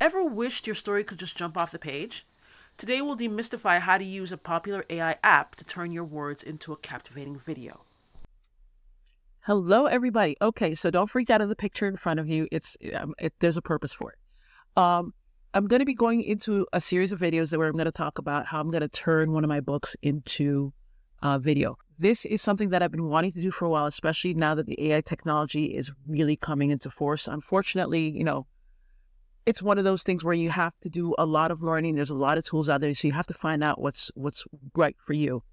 Ever wished your story could just jump off the page? Today we'll demystify how to use a popular AI app to turn your words into a captivating video. Hello, everybody. Okay, so don't freak out of the picture in front of you. There's a purpose for it. I'm going to be going into a series of videos where I'm going to talk about how I'm going to turn one of my books into video. This is something that I've been wanting to do for a while, especially now that the AI technology is really coming into force. Unfortunately, it's one of those things where you have to do a lot of learning. There's a lot of tools out there, so you have to find out what's right for you.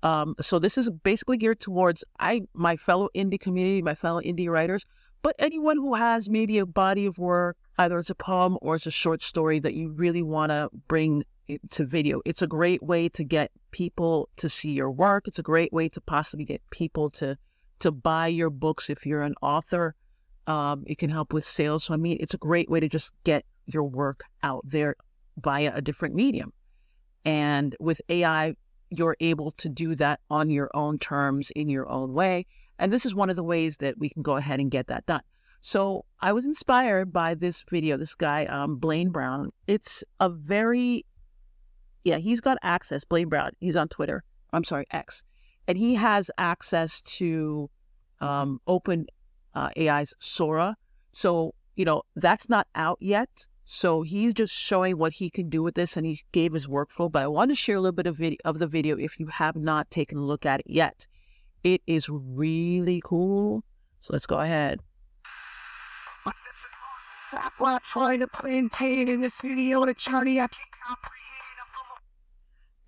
So this is basically geared towards my fellow indie community, my fellow indie writers, but anyone who has maybe a body of work, either it's a poem or it's a short story that you really want to bring to video. It's a great way to get people to see your work. It's a great way to possibly get people to buy your books if you're an author. It can help with sales. So, it's a great way to just get your work out there via a different medium. And with AI, you're able to do that on your own terms in your own way. And this is one of the ways that we can go ahead and get that done. So I was inspired by this video, this guy, Blaine Brown. It's a he's got access, Blaine Brown. He's on Twitter. I'm sorry, X. And he has access to Open AI's Sora. So, that's not out yet. So he's just showing what he can do with this, and he gave his workflow. But I want to share a little bit of the video if you have not taken a look at it yet. It is really cool. So let's go ahead. I'm trying to maintain in this video to Charlie.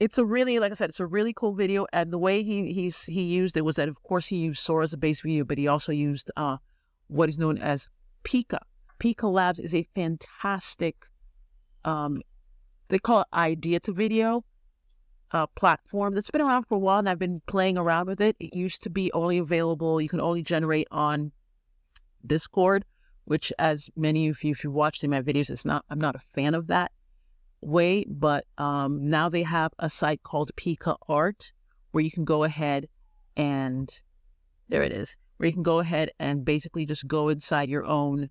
It's a really, like I said, it's a really cool video. And the way he used it was that, of course, he used Sora as a base video, but he also used what is known as Pika. Pika Labs is a fantastic, they call it idea to video platform that's been around for a while, and I've been playing around with it. It used to be only available, you can only generate on Discord, which, as many of you, if you watched in my videos, I'm not a fan of that way, but now they have a site called Pika.art where you can go ahead and, there it is, where you can go ahead and basically just go inside your own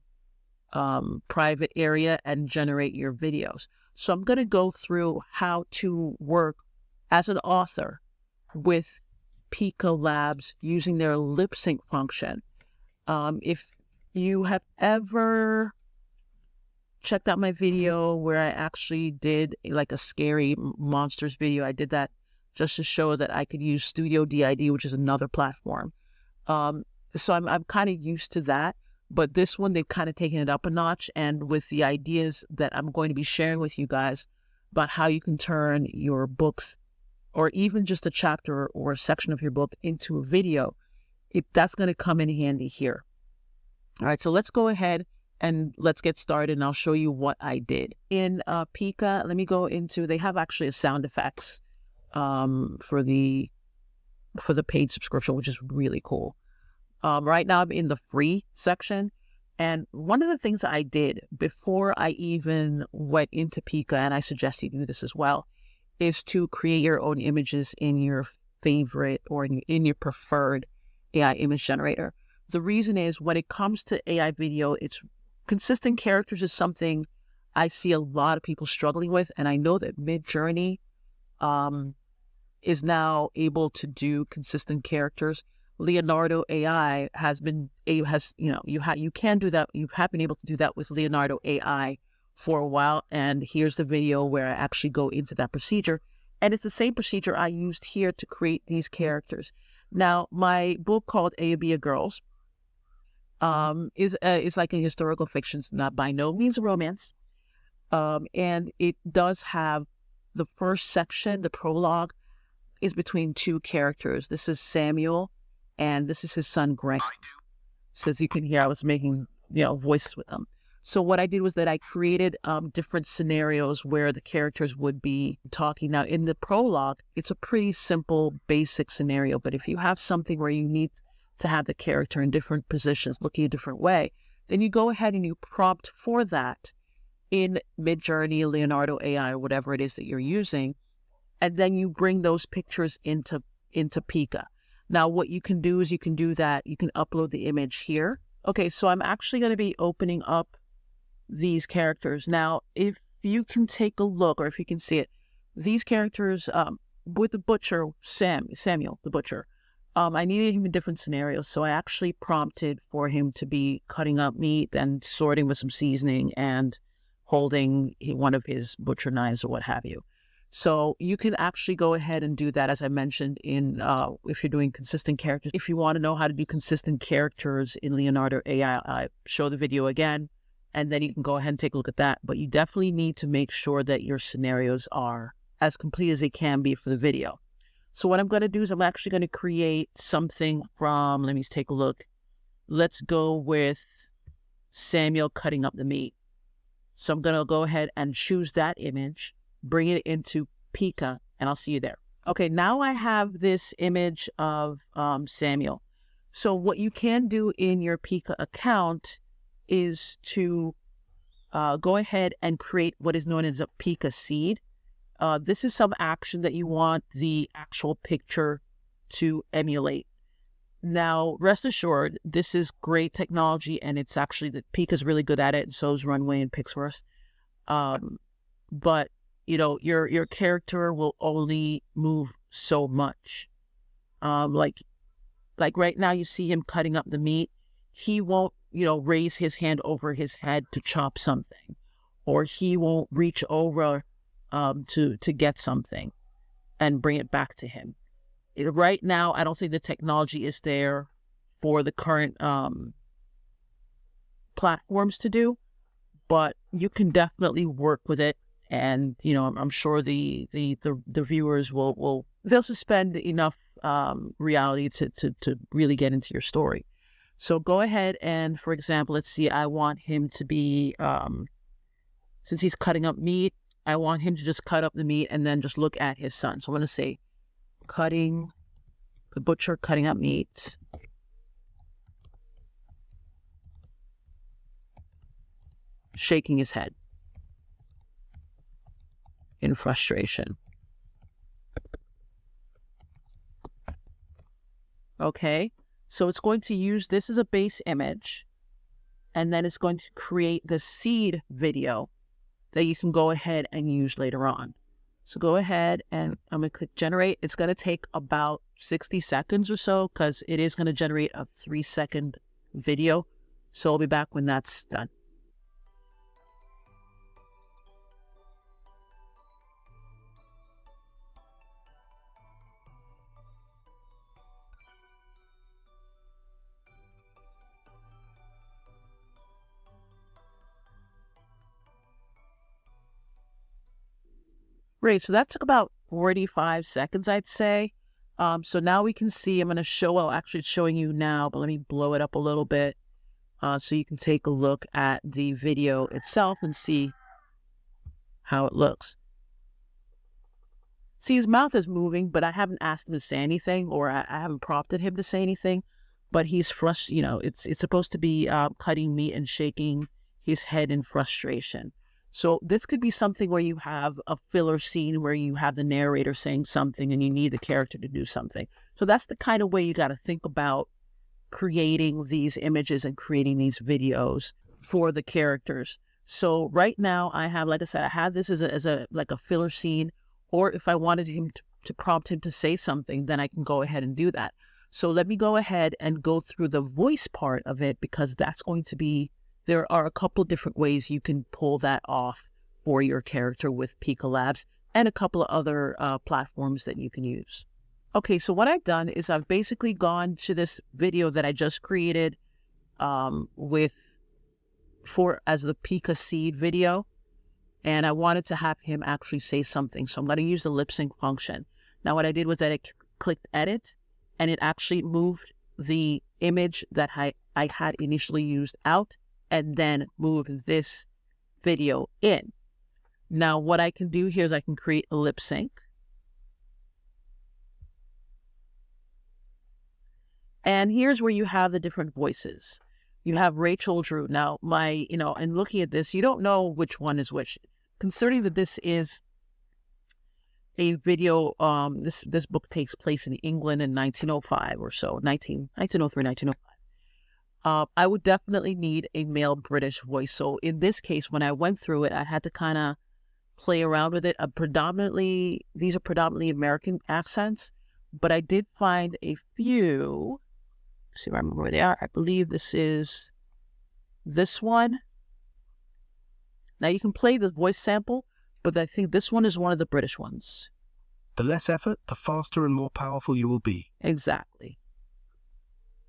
private area and generate your videos. So I'm going to go through how to work as an author with Pika Labs using their lip sync function. If you have ever checked out my video where I actually did like a scary monsters video, I did that just to show that I could use Studio DID, which is another platform. So I'm kind of used to that. But this one, they've kind of taken it up a notch. And with the ideas that I'm going to be sharing with you guys about how you can turn your books or even just a chapter or a section of your book into a video, that's going to come in handy here. All right, so let's go ahead and let's get started, and I'll show you what I did. In Pika, let me go into, they have actually a sound effects for the paid subscription, which is really cool. Right now I'm in the free section. And one of the things I did before I even went into Pika, and I suggest you do this as well, is to create your own images in your favorite or in your preferred AI image generator. The reason is when it comes to AI video, it's consistent characters is something I see a lot of people struggling with. And I know that Midjourney is now able to do consistent characters. Leonardo AI you can do that. You have been able to do that with Leonardo AI for a while. And here's the video where I actually go into that procedure. And it's the same procedure I used here to create these characters. Now, my book called A Girls is like a historical fiction. It's not by no means a romance. And it does have the first section, the prologue, is between two characters. This is Samuel, and this is his son, Greg. So as you can hear, I was making, voices with them. So what I did was that I created different scenarios where the characters would be talking. Now, in the prologue, it's a pretty simple, basic scenario. But if you have something where you need to have the character in different positions, looking a different way, then you go ahead and you prompt for that in Midjourney, Leonardo AI, or whatever it is that you're using. And then you bring those pictures into Pika. Now, what you can do is you can do that. You can upload the image here. Okay, so I'm actually going to be opening up these characters. Now, if you can take a look, or if you can see it, these characters, with the butcher, Samuel, the butcher, I needed him in different scenarios. So I actually prompted for him to be cutting up meat and sorting with some seasoning and holding one of his butcher knives or what have you. So you can actually go ahead and do that, as I mentioned, in if you're doing consistent characters. If you want to know how to do consistent characters in Leonardo AI, show the video again, and then you can go ahead and take a look at that. But you definitely need to make sure that your scenarios are as complete as they can be for the video. So what I'm going to do is I'm actually going to create something from, let me take a look. Let's go with Samuel cutting up the meat. So I'm going to go ahead and choose that image, bring it into Pika, and I'll see you there. Okay, now I have this image of Samuel. So what you can do in your Pika account is to go ahead and create what is known as a Pika seed. This is some action that you want the actual picture to emulate. Now, rest assured, this is great technology, and it's actually that Pika's really good at it, and so is Runway and Pixverse. But you know, your character will only move so much. Like right now, you see him cutting up the meat. He won't, raise his hand over his head to chop something, or he won't reach over to get something and bring it back to him. Right now, I don't think the technology is there for the current platforms to do, but you can definitely work with it. And I'm sure the viewers they'll suspend enough reality to really get into your story. So go ahead and, for example, let's see, I want him to be since he's cutting up meat, I want him to just cut up the meat and then just look at his son. So I'm going to say the butcher cutting up meat. Shaking his head in frustration. Okay, so it's going to use this as a base image, and then it's going to create the seed video that you can go ahead and use later on. So go ahead and I'm going to click generate. It's going to take about 60 seconds or so because it is going to generate a 3-second video. So I'll be back when that's done. Great, so that took about 45 seconds, I'd say. So now we can see, actually it's showing you now, but let me blow it up a little bit so you can take a look at the video itself and see how it looks. See, his mouth is moving, but I haven't asked him to say anything, or I haven't prompted him to say anything, but he's frustrated. It's supposed to be cutting meat and shaking his head in frustration. So this could be something where you have a filler scene where you have the narrator saying something and you need the character to do something. So that's the kind of way you got to think about creating these images and creating these videos for the characters. So right now I have, like I said, I have this as a filler scene, or if I wanted him to prompt him to say something, then I can go ahead and do that. So let me go ahead and go through the voice part of it, because that's going to be, there are a couple different ways you can pull that off for your character with Pika Labs and a couple of other platforms that you can use. Okay, so what I've done is I've basically gone to this video that I just created as the Pika seed video, and I wanted to have him actually say something. So I'm going to use the lip sync function. Now what I did was that I clicked edit, and it actually moved the image that I had initially used out, and then move this video in. Now what I can do here is I can create a lip sync. And here's where you have the different voices. You have Rachel Drew. Now and looking at this, you don't know which one is which. Considering that this is a video, this book takes place in England in 1905 or so, 1903, 1905. I would definitely need a male British voice. So in this case, when I went through it, I had to kind of play around with it. These are predominantly American accents, but I did find a few. See if I remember where they are. I believe this is this one. Now you can play the voice sample, but I think this one is one of the British ones. The less effort, the faster and more powerful you will be. Exactly.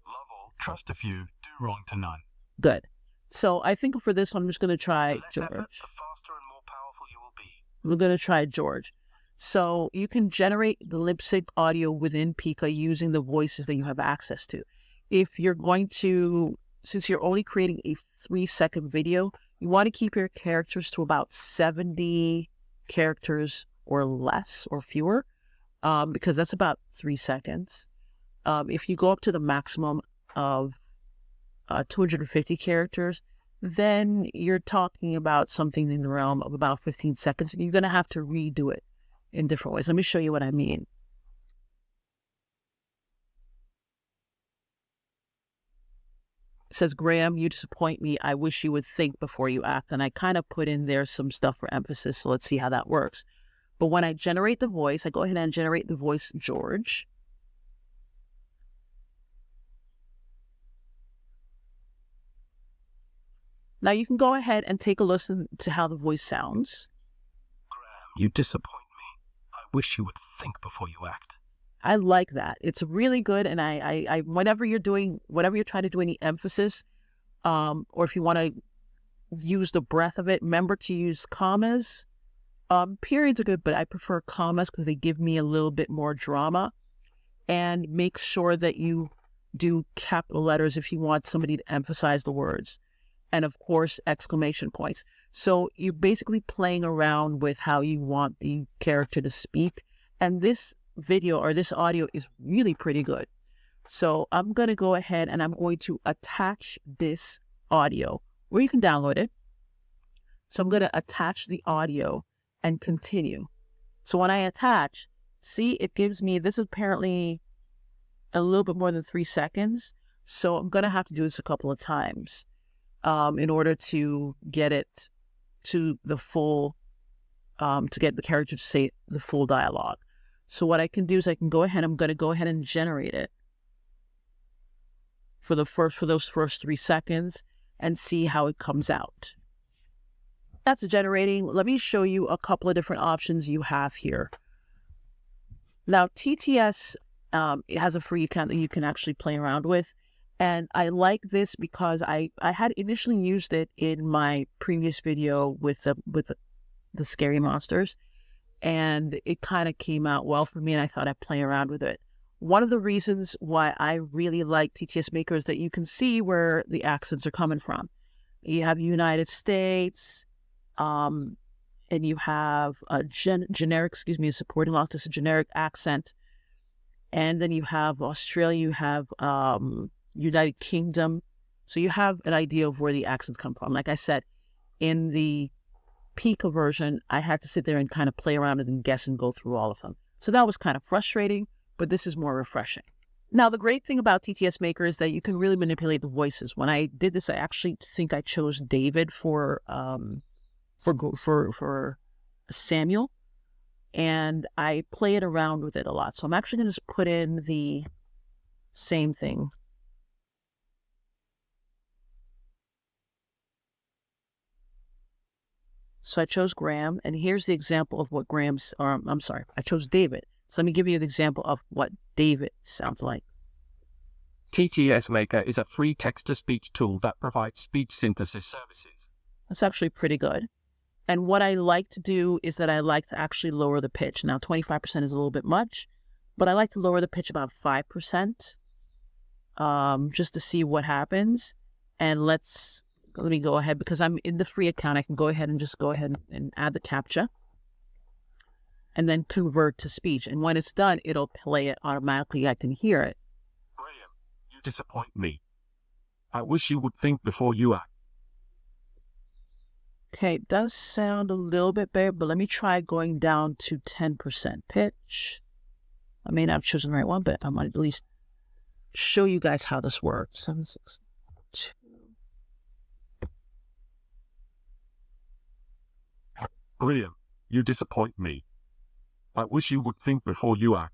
Love all, trust a few, do wrong to none. Good. So I think for this one, I'm just going to try George. The faster and more powerful you will be. We're going to try George. So you can generate the lip sync audio within Pika using the voices that you have access to. If you're going to, since you're only creating a 3-second video, you want to keep your characters to about 70 characters or less or fewer, because that's about 3 seconds. If you go up to the maximum of 250 characters, then you're talking about something in the realm of about 15 seconds, and you're going to have to redo it in different ways. Let me show you what I mean. It says, Graham, you disappoint me. I wish you would think before you act. And I kind of put in there some stuff for emphasis, so let's see how that works. But when I generate the voice, I go ahead and generate the voice George. Now you can go ahead and take a listen to how the voice sounds. Graham, you disappoint me. I wish you would think before you act. I like that. It's really good. And I whenever you're trying to do any emphasis, or if you want to use the breath of it, remember to use commas. Periods are good, but I prefer commas because they give me a little bit more drama. And make sure that you do capital letters if you want somebody to emphasize the words. And of course, exclamation points. So you're basically playing around with how you want the character to speak. And this video or this audio is really pretty good. So I'm going to go ahead and I'm going to attach this audio where you can download it. So I'm going to attach the audio and continue. So when I attach, see, it gives me, this is apparently a little bit more than 3 seconds. So I'm going to have to do this a couple of times in order to get it to the full, to get the character to say the full dialogue. So what I can do is I'm going to go ahead and generate it for those first 3 seconds and see how it comes out. That's generating. Let me show you a couple of different options you have here. Now, TTS, it has a free account that you can actually play around with. And I like this because I had initially used it in my previous video with the scary monsters. And it kind of came out well for me, and I thought I'd play around with it. One of the reasons why I really like TTS Maker is that you can see where the accents are coming from. You have United States, and you have a generic, a supporting locutus, a generic accent. And then you have Australia, you have United Kingdom. So you have an idea of where the accents come from. Like I said, in the Pika version, I had to sit there and kind of play around and guess and go through all of them. So that was kind of frustrating, but this is more refreshing. Now, the great thing about TTS Maker is that you can really manipulate the voices. When I did this, I actually think I chose David for Samuel, and I play it around with it a lot. So I'm actually going to just put in the same thing. So I chose Graham, and here's the example of what I chose David. So let me give you an example of what David sounds like. TTS Maker is a free text-to-speech tool that provides speech synthesis services. That's actually pretty good. And what I like to do is that I like to actually lower the pitch. Now, 25% is a little bit much, but I like to lower the pitch about 5%, just to see what happens. And let me go ahead, because I'm in the free account, I can go ahead and add the CAPTCHA and then convert to speech. And when it's done, it'll play it automatically. I can hear it. Graham, you disappoint me. I wish you would think before you act. Okay, it does sound a little bit better, but let me try going down to 10% pitch. I may not have chosen the right one, but I might at least show you guys how this works. 7, 6. Brilliant. You disappoint me. I wish you would think before you act.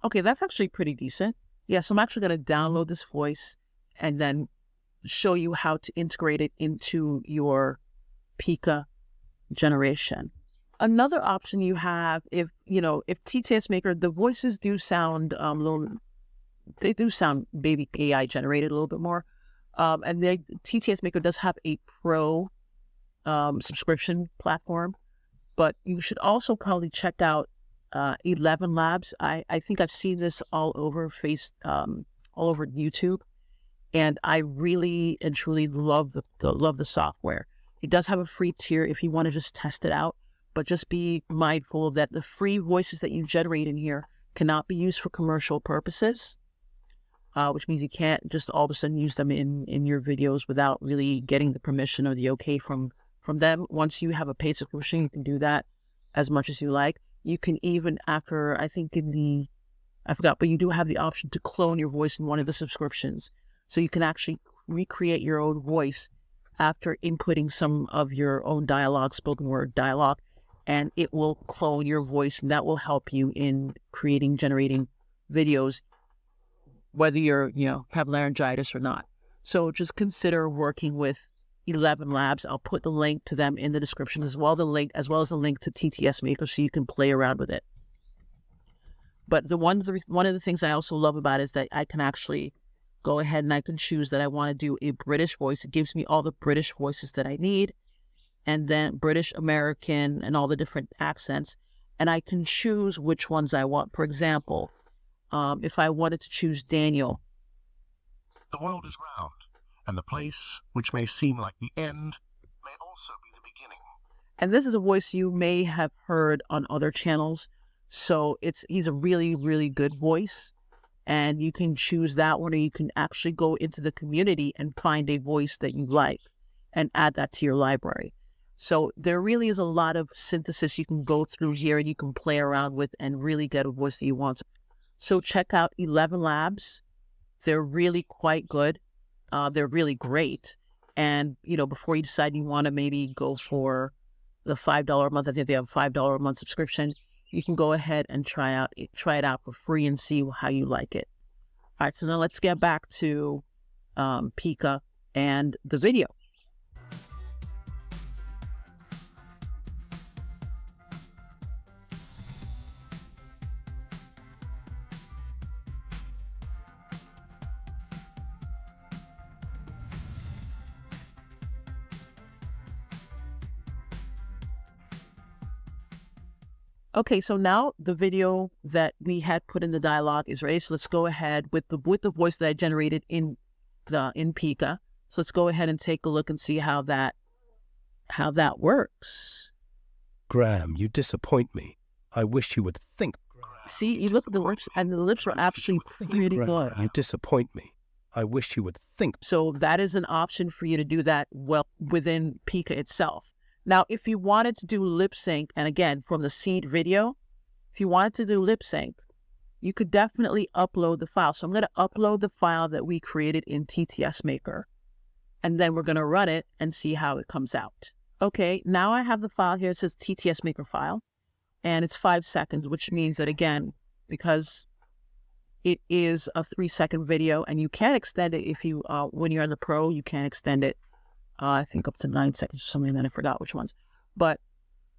Okay, that's actually pretty decent. Yeah, so I'm actually going to download this voice and then show you how to integrate it into your Pika generation. Another option you have, if TTS Maker, the voices do sound they do sound maybe AI generated a little bit more. And the TTS Maker does have a pro subscription platform, but you should also probably check out 11 Labs. I think I've seen this all over all over YouTube, and I really and truly love the software. It does have a free tier if you want to just test it out, but just be mindful that the free voices that you generate in here cannot be used for commercial purposes, which means you can't just all of a sudden use them in your videos without really getting the permission or the okay from them. Once you have a paid subscription, you can do that as much as you like. You can even, after, I think I forgot, but you do have the option to clone your voice in one of the subscriptions. So you can actually recreate your own voice after inputting some of your own dialogue, spoken word dialogue, and it will clone your voice, and that will help you in generating videos, whether have laryngitis or not. So just consider working with 11 Labs. I'll put the link to them in the description as well, as well as a link to TTS Maker so you can play around with it. But one of the things I also love about it is that I can actually go ahead and I can choose that I want to do a British voice. It gives me all the British voices that I need, and then British, American, and all the different accents. And I can choose which ones I want. For example, if I wanted to choose Daniel. The world is round, and the place which may seem like the end may also be the beginning. And this is a voice you may have heard on other channels. So he's a really, really good voice. And you can choose that one, or you can actually go into the community and find a voice that you like and add that to your library. So there really is a lot of synthesis you can go through here and you can play around with and really get a voice that you want. So check out 11 Labs. They're really quite good. They're really great. And, before you decide you want to maybe go for the $5 a month, I think they have a $5 a month subscription, you can go ahead and try it out for free and see how you like it. All right, so now let's get back to Pika and the video. Okay, so now the video that we had put in the dialogue is ready. So let's go ahead with the voice that I generated in Pika. So let's go ahead and take a look and see how that works. Graham, you disappoint me. I wish you would think. See, you look at the lips, and the lips are actually pretty good. You disappoint me. I wish you would think. So that is an option for you to do that well within Pika itself. Now, if you wanted to do lip sync, and again, from the seed video, if you wanted to do lip sync, you could definitely upload the file. So I'm going to upload the file that we created in TTS Maker, and then we're going to run it and see how it comes out. Okay, now I have the file here. It says TTS Maker file, and it's 5 seconds, which means that, again, because it is a 3-second video, and you can extend it if you, when you're on the Pro, you can extend it. I think up to 9 seconds or something, then I forgot which ones. But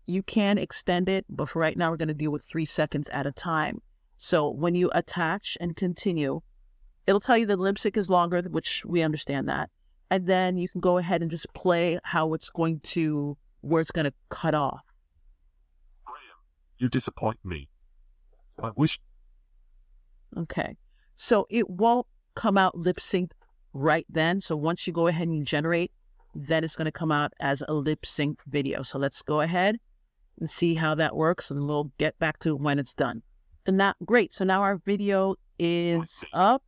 you can extend it, but for right now, we're going to deal with 3 seconds at a time. So when you attach and continue, it'll tell you the lip sync is longer, which we understand that. And then you can go ahead and just play where it's going to cut off. Graham, you disappoint me. I wish. Okay. So it won't come out lip sync right then. So once you go ahead and you generate, then it's going to come out as a lip sync video. So let's go ahead and see how that works, and we'll get back to when it's done. Great. So now our video is up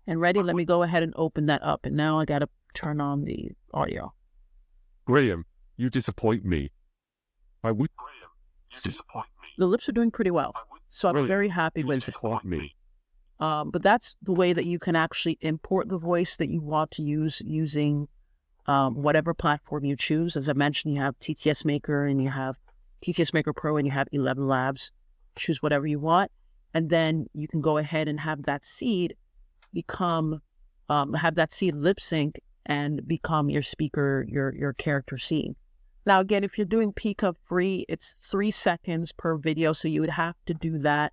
and ready. Let me go ahead and open that up. And now I got to turn on the audio. Graham, you disappoint me. I would. Graham, you disappoint me. The lips are doing pretty well. So I'm very happy with it. But that's the way that you can actually import the voice that you want to use using whatever platform you choose. As I mentioned, you have TTS Maker and you have TTS Maker Pro and you have 11 Labs. Choose whatever you want. And then you can go ahead and have that seed lip sync and become your speaker, your character scene. Now, again, if you're doing Pika free, it's 3 seconds per video. So you would have to do that.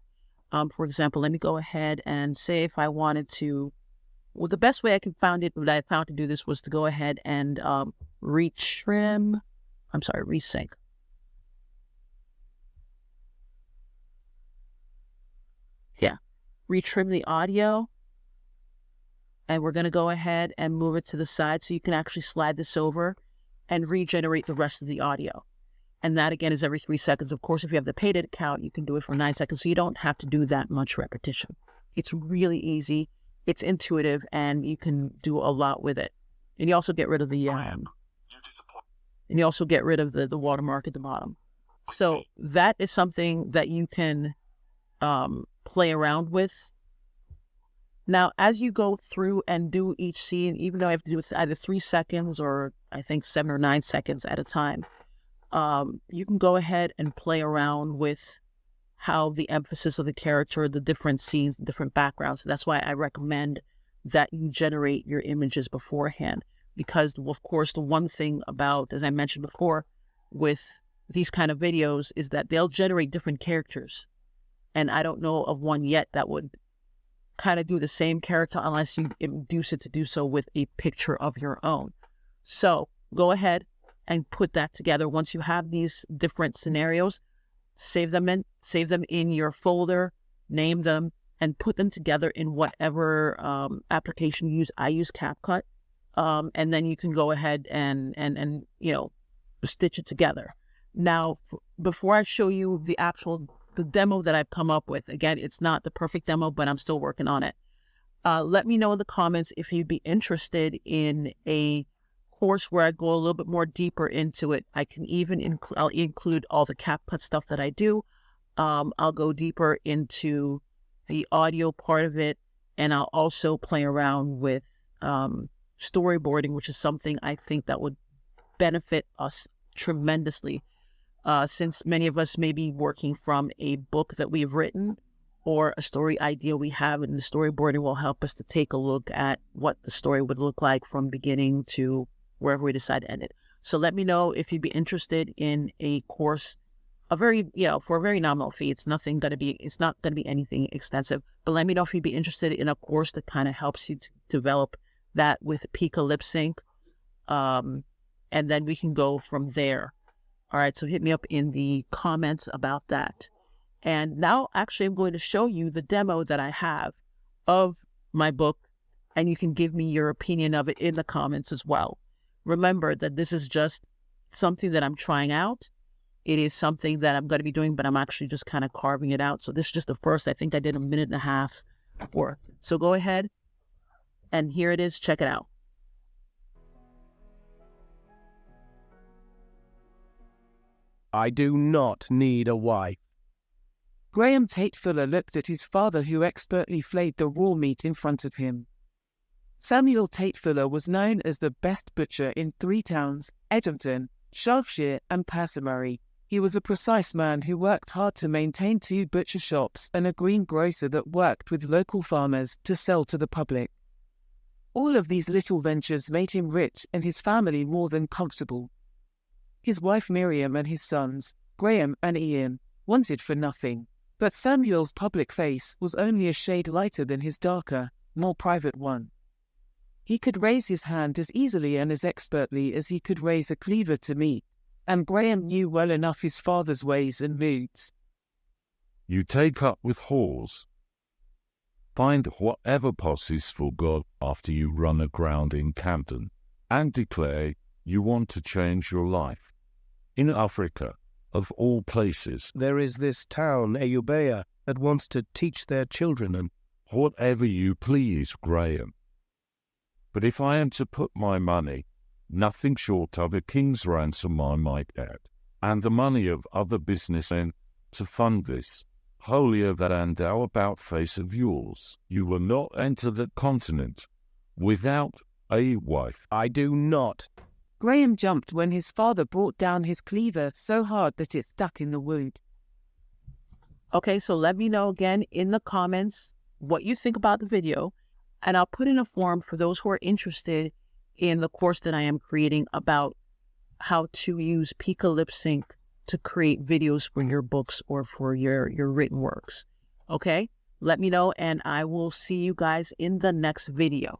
For example, let me go ahead and say if I wanted to, well, the best way I found to do this was to go ahead and resync. Yeah, retrim the audio. And we're going to go ahead and move it to the side so you can actually slide this over and regenerate the rest of the audio. And that, again, is every 3 seconds. Of course, if you have the paid account, you can do it for 9 seconds. So you don't have to do that much repetition. It's really easy. It's intuitive, and you can do a lot with it. And you also get rid of the watermark at the bottom. So that is something that you can play around with. Now, as you go through and do each scene, even though I have to do it either 3 seconds or I think 7 or 9 seconds at a time, you can go ahead and play around with how the emphasis of the character, the different scenes, the different backgrounds. So that's why I recommend that you generate your images beforehand. Because, of course, the one thing about, as I mentioned before, with these kind of videos is that they'll generate different characters. And I don't know of one yet that would kind of do the same character unless you induce it to do so with a picture of your own. So go ahead and put that together. Once you have these different scenarios, save them in your folder, name them, and put them together in whatever application you use. I use CapCut, and then you can go ahead and stitch it together. Now, before I show you the demo that I've come up with, again, it's not the perfect demo, but I'm still working on it. Let me know in the comments if you'd be interested in a course where I go a little bit more deeper into it. I can even I'll include all the CapCut stuff that I do. I'll go deeper into the audio part of it, and I'll also play around with storyboarding, which is something I think that would benefit us tremendously. Since many of us may be working from a book that we've written or a story idea we have, and the storyboarding will help us to take a look at what the story would look like from beginning to wherever we decide to end it. So let me know if you'd be interested in a course, for a very nominal fee. It's not going to be anything extensive, but let me know if you'd be interested in a course that kind of helps you to develop that with Pika Lip Sync. And then we can go from there. All right, so hit me up in the comments about that. And now, actually, I'm going to show you the demo that I have of my book, and you can give me your opinion of it in the comments as well. Remember that this is just something that I'm trying out. It is something that I'm going to be doing, but I'm actually just kind of carving it out. So this is just the first. I think I did 1.5 minutes worth. So go ahead, and here it is. Check it out. I do not need a wife. Graham Tatefuller looked at his father, who expertly flayed the raw meat in front of him. Samuel Tatefuller was known as the best butcher in 3 towns, Edmonton, Shropshire and Persimmary. He was a precise man who worked hard to maintain 2 butcher shops and a greengrocer that worked with local farmers to sell to the public. All of these little ventures made him rich and his family more than comfortable. His wife Miriam and his sons, Graham and Ian, wanted for nothing, but Samuel's public face was only a shade lighter than his darker, more private one. He could raise his hand as easily and as expertly as he could raise a cleaver to meat, and Graham knew well enough his father's ways and moods. You take up with whores. Find whatever passes for God after you run aground in Camden, and declare you want to change your life. In Africa, of all places, There is this town, Eubea, that wants to teach their children and... whatever you please, Graham. But if I am to put my money, nothing short of a king's ransom I might add, and the money of other businessmen to fund this, holier than thou about face of yours, you will not enter the continent without wife. I do not. Graham jumped when his father brought down his cleaver so hard that it stuck in the wood. Okay, so let me know again in the comments what you think about the video, and I'll put in a form for those who are interested in the course that I am creating about how to use Pika Lip Sync to create videos for your books or for your written works. Okay, let me know, and I will see you guys in the next video.